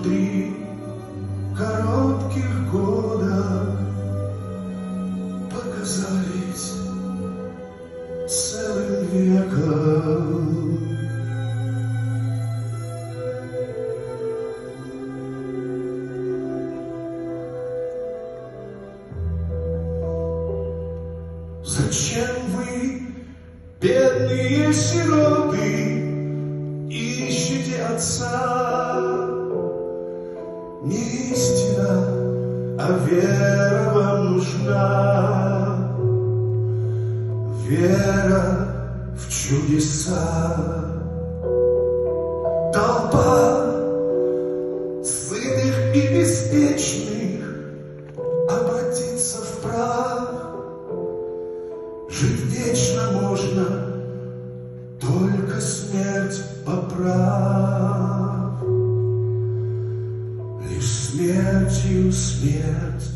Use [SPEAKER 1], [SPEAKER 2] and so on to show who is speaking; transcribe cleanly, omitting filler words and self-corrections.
[SPEAKER 1] 3 коротких года показались целым веком. Зачем вы, бедные сироты, ищете отца? Не истина, а вера вам нужна, вера в чудеса. Толпа сытых и беспечных обратится в прах. Жить вечно можно, только смерть поправ. Лишь смертью смерть